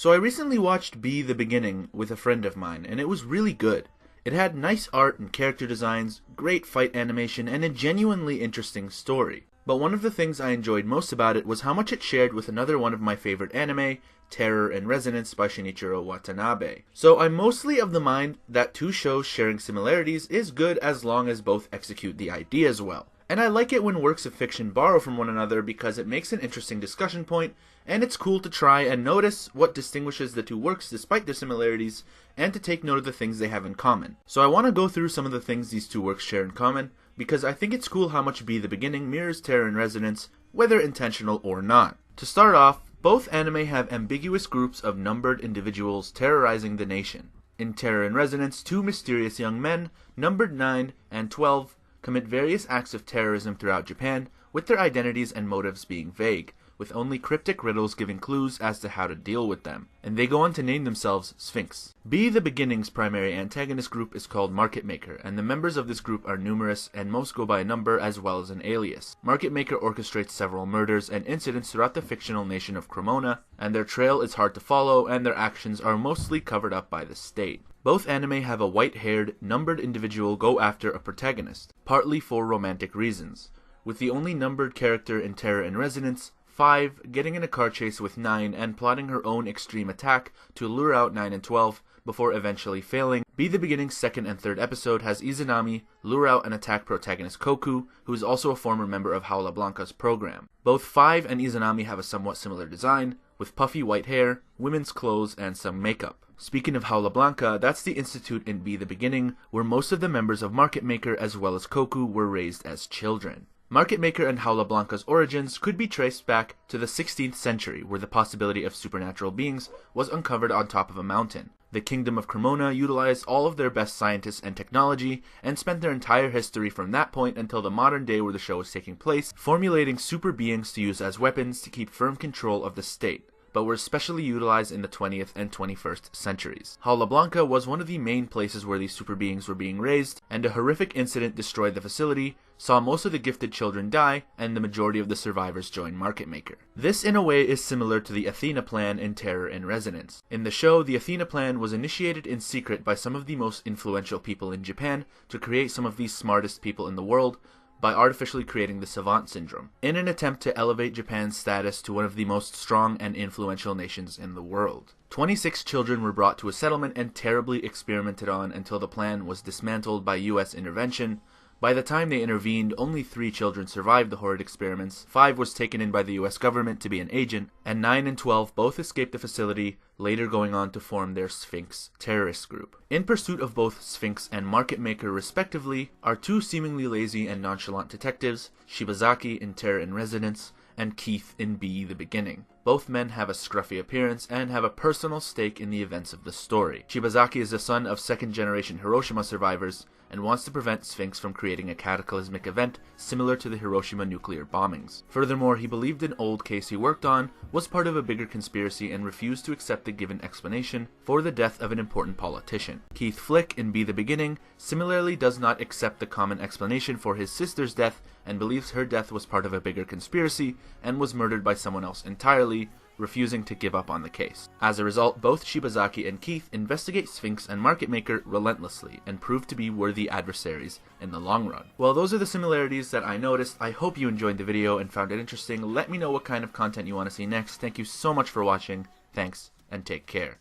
So I recently watched Be the Beginning with a friend of mine, and it was really good. It had nice art and character designs, great fight animation, and a genuinely interesting story. But one of the things I enjoyed most about it was how much it shared with another one of my favorite anime, Terror in Resonance by Shinichiro Watanabe. So I'm mostly of the mind that two shows sharing similarities is good as long as both execute the ideas well. And I like it when works of fiction borrow from one another because it makes an interesting discussion point, and it's cool to try and notice what distinguishes the two works despite their similarities, and to take note of the things they have in common. So I want to go through some of the things these two works share in common, because I think it's cool how much Be the Beginning mirrors Terror in Resonance, whether intentional or not. To start off, both anime have ambiguous groups of numbered individuals terrorizing the nation. In Terror in Resonance, two mysterious young men, numbered 9 and 12, commit various acts of terrorism throughout Japan, with their identities and motives being vague, with only cryptic riddles giving clues as to how to deal with them, and they go on to name themselves Sphinx. Be the Beginning's primary antagonist group is called Market Maker, and the members of this group are numerous and most go by a number as well as an alias. Market Maker orchestrates several murders and incidents throughout the fictional nation of Cremona, and their trail is hard to follow and their actions are mostly covered up by the state. Both anime have a white-haired, numbered individual go after a protagonist, partly for romantic reasons, with the only numbered character in Terror in Resonance, 5, getting in a car chase with 9 and plotting her own extreme attack to lure out 9 and 12 before eventually failing. Be the Beginning's second and third episode has Izanami lure out and attack protagonist Koku, who is also a former member of Jaula Blanca's program. Both 5 and Izanami have a somewhat similar design, with puffy white hair, women's clothes, and some makeup. Speaking of Jaula Blanca, that's the institute in Be the Beginning, where most of the members of Market Maker as well as Koku were raised as children. Market Maker and Jaula Blanca's origins could be traced back to the 16th century, where the possibility of supernatural beings was uncovered on top of a mountain. The Kingdom of Cremona utilized all of their best scientists and technology, and spent their entire history from that point until the modern day where the show is taking place, formulating super beings to use as weapons to keep firm control of the state, but were especially utilized in the 20th and 21st centuries. Jaula Blanca was one of the main places where these super beings were being raised, and a horrific incident destroyed the facility, saw most of the gifted children die, and the majority of the survivors join Market Maker. This in a way is similar to the Athena Plan in Terror in Resonance. In the show, the Athena Plan was initiated in secret by some of the most influential people in Japan to create some of the smartest people in the world, by artificially creating the Savant Syndrome, in an attempt to elevate Japan's status to one of the most strong and influential nations in the world. 26 children were brought to a settlement and terribly experimented on until the plan was dismantled by US intervention. By the time they intervened, only 3 children survived the horrid experiments, 5 was taken in by the US government to be an agent, and 9 and 12 both escaped the facility, later going on to form their Sphinx terrorist group. In pursuit of both Sphinx and Market Maker respectively are 2 seemingly lazy and nonchalant detectives, Shibazaki in Terror in Resonance, and Keith in Be the Beginning. Both men have a scruffy appearance and have a personal stake in the events of the story. Shibazaki is the son of second-generation Hiroshima survivors and wants to prevent Sphinx from creating a cataclysmic event similar to the Hiroshima nuclear bombings. Furthermore, he believed an old case he worked on was part of a bigger conspiracy and refused to accept the given explanation for the death of an important politician. Keith Flick in Be the Beginning similarly does not accept the common explanation for his sister's death and believes her death was part of a bigger conspiracy and was murdered by someone else entirely, refusing to give up on the case. As a result, both Shibazaki and Keith investigate Sphinx and Market Maker relentlessly and prove to be worthy adversaries in the long run. Well, those are the similarities that I noticed. I hope you enjoyed the video and found it interesting. Let me know what kind of content you want to see next. Thank you so much for watching. Thanks, and take care.